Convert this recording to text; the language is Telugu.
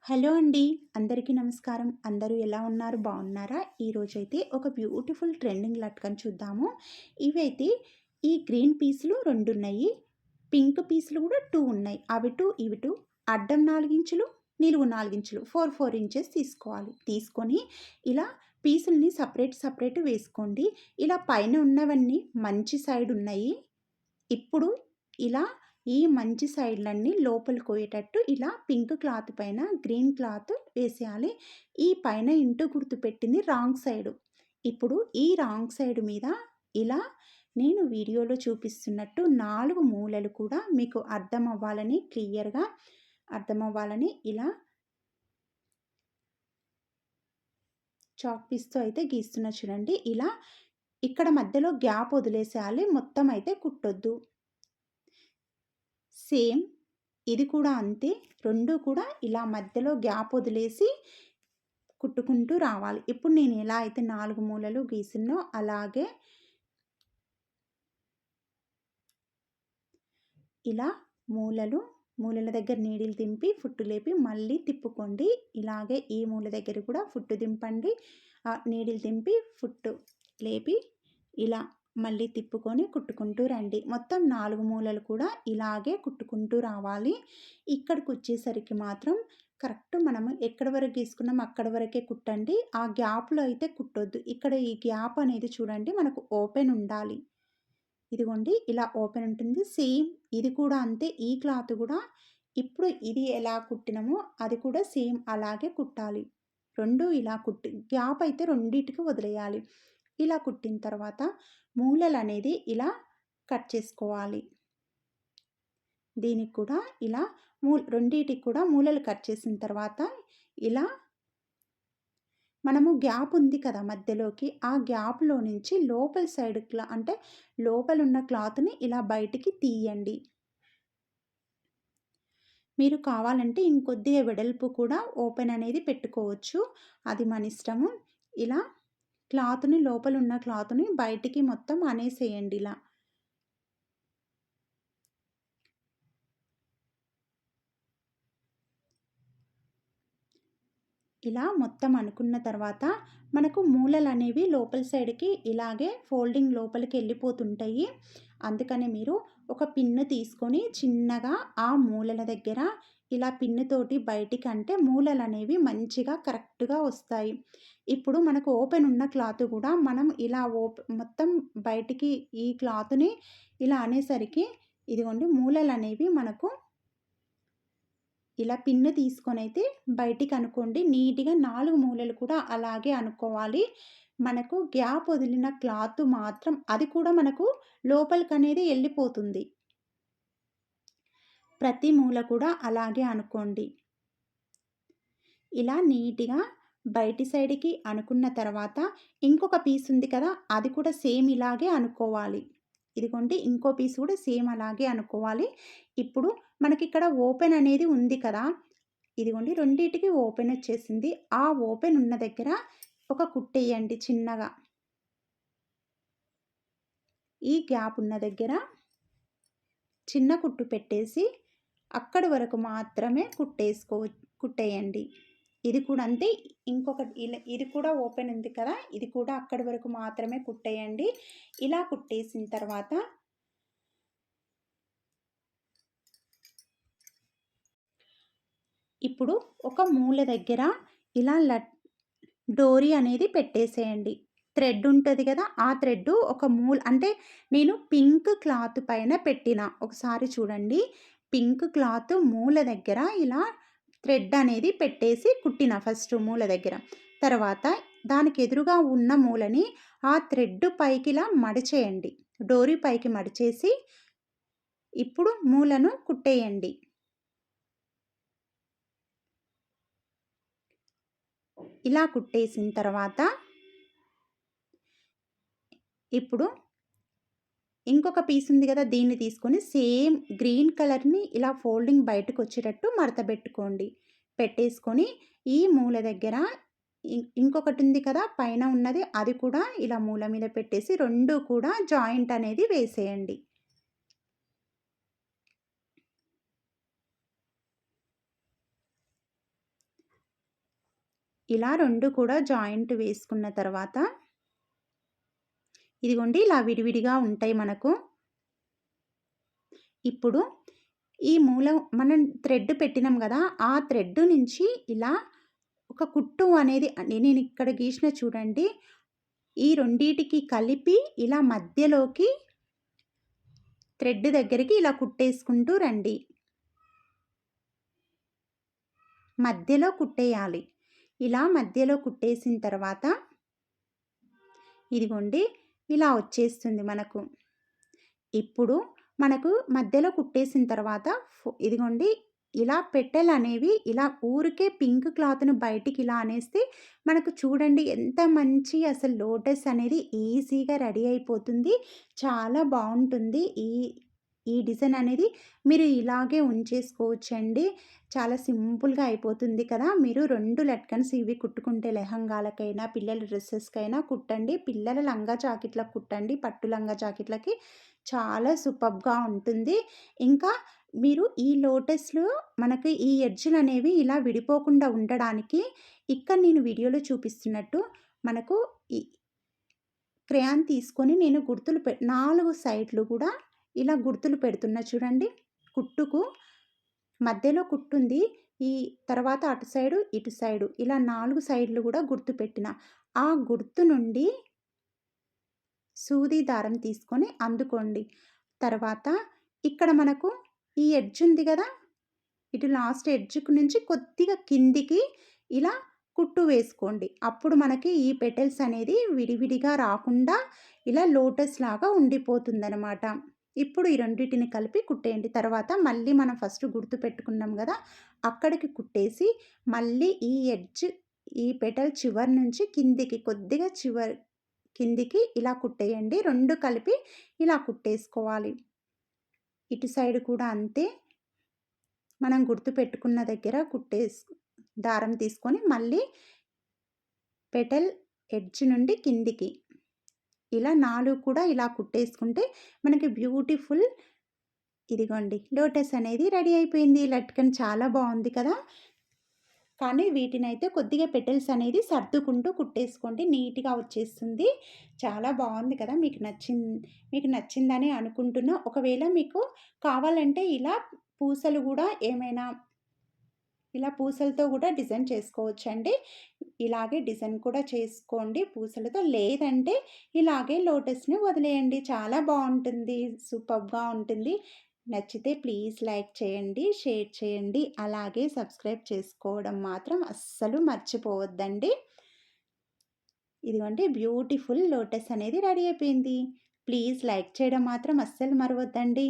హలో అండి. అందరికీ నమస్కారం. అందరూ ఎలా ఉన్నారు? బాగున్నారా? ఈరోజైతే ఒక బ్యూటిఫుల్ ట్రెండింగ్ లట్కన్ చూద్దాము. ఇవైతే ఈ గ్రీన్ పీసులు 2 ఉన్నాయి. పింక్ పీసులు కూడా 2 ఉన్నాయి. అవి 2 ఇవి 2 అడ్డం 4 ఇంచులు, నిలువు 4 ఇంచులు 4 ఇంచెస్ తీసుకోవాలి. తీసుకొని ఇలా పీసుల్ని సెపరేట్ వేసుకోండి. ఇలా పైన ఉన్నవన్నీ మంచి సైడ్ ఉన్నాయి. ఇప్పుడు ఇలా ఈ మంచి సైడ్‌లన్నీ లోపలికి పోయేటట్టు ఇలా పింక్ క్లాత్ పైన గ్రీన్ క్లాత్ వేసేయాలి. ఈ పైన ఇంటూ గుర్తు పెట్టింది రాంగ్ సైడు. ఇప్పుడు ఈ రాంగ్ సైడ్ మీద ఇలా నేను వీడియోలో చూపిస్తున్నట్టు 4 మూలలు కూడా మీకు అర్థమవ్వాలని క్లియర్‌గా అర్థమవ్వాలని ఇలా చాక్ పీస్‌తో అయితే గీస్తున్నా చూడండి. ఇలా ఇక్కడ మధ్యలో గ్యాప్ వదిలేసేయాలి. మొత్తం అయితే కుట్టొద్దు. సేమ్ ఇది కూడా అంతే. 2 కూడా ఇలా మధ్యలో గ్యాప్ వదిలేసి కుట్టుకుంటూ రావాలి. ఇప్పుడు నేను ఎలా అయితే 4 మూలలు గీసినో అలాగే ఇలా మూలల దగ్గర నీడిల్ దింపి ఫుట్టు లేపి మళ్ళీ తిప్పుకోండి. ఇలాగే ఈ మూల దగ్గర కూడా ఫుట్టు దింపండి. నీడిల్ దింపి ఫుట్టు లేపి ఇలా మళ్ళీ తిప్పుకొని కుట్టుకుంటూ రండి. మొత్తం 4 మూలలు కూడా ఇలాగే కుట్టుకుంటూ రావాలి. ఇక్కడికి వచ్చేసరికి మాత్రం కరెక్ట్ మనము ఎక్కడి వరకు గీసుకున్నామో అక్కడి వరకే కుట్టండి. ఆ గ్యాప్‌లో అయితే కుట్టొద్దు. ఇక్కడ ఈ గ్యాప్ అనేది చూడండి మనకు ఓపెన్ ఉండాలి. ఇదిగోండి ఇలా ఓపెన్ ఉంటుంది. సేమ్ ఇది కూడా అంతే. ఈ క్లాత్ కూడా ఇప్పుడు ఇది ఎలా కుట్టినామో అది కూడా సేమ్ అలాగే కుట్టాలి. 2 ఇలా కుట్టి గ్యాప్ అయితే రెండిటికి వదిలేయాలి. ఇలా కుట్టిన తర్వాత మూలలనేది ఇలా కట్ చేసుకోవాలి. దీనికి కూడా ఇలా రెండిటికి కూడా మూలలు కట్ చేసిన తర్వాత ఇలా మనము గ్యాప్ ఉంది కదా మధ్యలోకి, ఆ గ్యాప్‌లో నుంచి లోపల సైడ్ అంటే లోపలున్న క్లాత్‌ని ఇలా బయటికి తీయండి. మీరు కావాలంటే ఇంకొద్దిగా వెడల్పు కూడా ఓపెన్ అనేది పెట్టుకోవచ్చు. అది మన ఇష్టము. ఇలా లోపలున్న క్లాత్‌ని బయటికి మొత్తం అనేసేయండి ఇలా. ఇలా మొత్తం అనుకున్న తర్వాత మనకు మూలలనేవి లోపల సైడ్‌కి ఇలాగే ఫోల్డింగ్ లోపలికి వెళ్ళిపోతుంటాయి. అందుకని మీరు ఒక పిన్ను తీసుకొని చిన్నగా ఆ మూలల దగ్గర ఇలా పిన్నుతోటి బయటికి అంటే మూలలనేవి మంచిగా కరెక్ట్‌గా వస్తాయి. ఇప్పుడు మనకు ఓపెన్ ఉన్న క్లాత్ కూడా మనం ఇలా మొత్తం బయటికి ఈ క్లాత్‌ని ఇలా అనేసరికి ఇదిగోండి మూలలనేవి మనకు ఇలా పిన్ను తీసుకొనైతే బయటికి అనుకోండి. నీట్‌గా 4 మూలలు కూడా అలాగే అనుకోవాలి. మనకు గ్యాప్ వదిలిన క్లాత్ మాత్రం అది కూడా మనకు లోపలికనేది ఎళ్ళిపోతుంది. ప్రతి మూల కూడా అలాగే అనుకోండి. ఇలా నీట్‌గా బయటి సైడ్‌కి అనుకున్న తర్వాత ఇంకొక పీస్ ఉంది కదా! అది కూడా సేమ్ ఇలాగే అనుకోవాలి. ఇదిగోండి ఇంకో పీస్ కూడా సేమ్ అలాగే అనుకోవాలి. ఇప్పుడు మనకిక్కడ ఓపెన్ అనేది ఉంది కదా! ఇదిగోండి రెండిటికి ఓపెన్ వచ్చేసింది. ఆ ఓపెన్ ఉన్న దగ్గర ఒక కుట్టేయండి చిన్నగా. ఈ గ్యాప్ ఉన్న దగ్గర చిన్న కుట్టు పెట్టేసి అక్కడి వరకు మాత్రమే కుట్టేయండి. ఇది కూడా అంతే. ఇంకొకటి ఇది కూడా ఓపెన్ ఉంది కదా! ఇది కూడా అక్కడి వరకు మాత్రమే కుట్టేయండి. ఇలా కుట్టేసిన తర్వాత ఇప్పుడు ఒక మూల దగ్గర ఇలా డోరీ అనేది పెట్టేసేయండి. థ్రెడ్ ఉంటది కదా! ఆ థ్రెడ్ ఒక అంటే నేను పింక్ క్లాత్ పైన పెట్టిన. ఒకసారి చూడండి. పింక్ క్లాత్ మూల దగ్గర ఇలా థ్రెడ్ అనేది పెట్టేసి కుట్టిన ఫస్ట్ మూల దగ్గర. తర్వాత దానికి ఎదురుగా ఉన్న మూలని ఆ థ్రెడ్ పైకి ఇలా మడిచేయండి. డోరీ పైకి మడిచేసి ఇప్పుడు మూలను కుట్టేయండి. ఇలా కుట్టేసిన తర్వాత ఇప్పుడు ఇంకొక పీస్ ఉంది కదా! దీన్ని తీసుకొని సేమ్ గ్రీన్ కలర్‌ని ఇలా ఫోల్డింగ్ బయటకొచ్చేటట్టు మడతబెట్టుకోండి. పెట్టేసుకొని ఈ మూల దగ్గర ఇంకొకటి ఉంది కదా! పైన ఉన్నది అది కూడా ఇలా మూల మీద పెట్టేసి 2 కూడా జాయింట్ అనేది వేసేయండి. ఇలా 2 కూడా జాయింట్ వేసుకున్న తర్వాత ఇదిగోండి ఇలా విడివిడిగా ఉంటాయి మనకు. ఇప్పుడు ఈ మనం థ్రెడ్ పెట్టినాం గదా! ఆ థ్రెడ్ నుంచి ఇలా ఒక కుట్టు అనేది నేనిక్కడ గీసిన చూడండి. ఈ రెండిటికి కలిపి ఇలా మధ్యలోకి థ్రెడ్ దగ్గరికి ఇలా కుట్టేసుకుంటూ రండి. మధ్యలో కుట్టేయాలి. ఇలా మధ్యలో కుట్టేసిన తర్వాత ఇదిగోండి ఇలా వచ్చేస్తుంది మనకు. ఇప్పుడు మనకు మధ్యలో కుట్టేసిన తర్వాత ఇదిగోండి ఇలా పెట్టెలనేవి ఇలా ఊరికే పింక్ క్లాత్‌ను బయటికి ఇలా అనేస్తే మనకు చూడండి ఎంత మంచి అసలు లోటస్ అనేది ఈజీగా రెడీ అయిపోతుంది. చాలా బావుంటుంది. ఈ డిజైన్ అనేది మీరు ఇలాగే ఉంచేసుకోవచ్చండి. చాలా సింపుల్‌గా అయిపోతుంది కదా! మీరు 2 లట్కన్స్ ఇవి కుట్టుకుంటే లెహంగాలకైనా, పిల్లల డ్రెసెస్‌కైనా కుట్టండి. పిల్లల లంగా జాకెట్‌లకు కుట్టండి. పట్టు లంగా జాకెట్‌లకి చాలా సూపర్బ్‌గా ఉంటుంది. ఇంకా మీరు ఈ లోటస్‌లో మనకి ఈ ఎడ్జ్‌లనేవి ఇలా విడిపోకుండా ఉండడానికి ఇక్కడ నేను వీడియోలో చూపిస్తున్నట్టు మనకు ఈ క్రేయాన్ తీసుకొని నేను గుర్తులు 4 సైడ్‌లు కూడా ఇలా గుర్తులు పెడుతున్నా చూడండి. కుట్టుకు మధ్యలో కుట్టుంది. ఈ తర్వాత అటు సైడు, ఇటు సైడు ఇలా 4 సైడ్‌లు కూడా గుర్తు పెట్టిన. ఆ గుర్తు నుండి సూది దారం తీసుకొని అందుకోండి. తర్వాత ఇక్కడ మనకు ఈ ఎడ్జ్ ఉంది గదా! ఇటు లాస్ట్ ఎడ్జ్‌కి నుంచి కొద్దిగా కిందికి ఇలా కుట్టు వేసుకోండి. అప్పుడు మనకి ఈ పెటల్స్ అనేది విడివిడిగా రాకుండా ఇలా లోటస్ లాగా ఉండిపోతుందనమాట. ఇప్పుడు ఈ రెండిటిని కలిపి కుట్టేయండి. తర్వాత మళ్ళీ మనం ఫస్ట్ గుర్తు పెట్టుకున్నాం గదా! అక్కడికి కుట్టేసి మళ్ళీ ఈ పెటల్ చివరి నుంచి కిందికి కొద్దిగా కిందికి ఇలా కుట్టేయండి. 2 కలిపి ఇలా కుట్టేసుకోవాలి. ఇటు సైడ్ కూడా అంతే. మనం గుర్తు పెట్టుకున్న దగ్గర దారం తీసుకొని మళ్ళీ పెటల్ ఎడ్జ్ నుండి కిందికి ఇలా 4 కూడా ఇలా కుట్టేసుకుంటే మనకి బ్యూటిఫుల్ ఇదిగోండి లోటస్ అనేది రెడీ అయిపోయింది. లట్కన్ చాలా బావుంది కదా! కానీ వీటినైతే కొద్దిగా పెటల్స్ అనేది సర్దుకుంటూ కుట్టేసుకోండి. నీట్‌గా వచ్చేస్తుంది. చాలా బావుంది కదా! మీకు నచ్చిందని అనుకుంటున్నా. ఒకవేళ మీకు కావాలంటే పూసలు గూడా ఏమైనా ఇలా పూసలతో గూడా డిజైన్ చేసుకోవచ్చండి. ఇలాగే డిజైన్ కూడా చేసుకోండి పూసలతో. లేదంటే ఇలాగే లోటస్‌ని వదిలేయండి. చాలా బావుంటుంది. సూపర్బ్‌గా ఉంటుంది. నచ్చితే ప్లీజ్ లైక్ చేయండి, షేర్ చేయండి. అలాగే సబ్స్క్రైబ్ చేసుకోవడం మాత్రం అస్సలు మర్చిపోవద్దండి. ఇదిగోండి బ్యూటిఫుల్ లోటస్ అనేది రెడీ అయిపోయింది. ప్లీజ్ లైక్ చేయడం మాత్రం అస్సలు మరవద్దండి.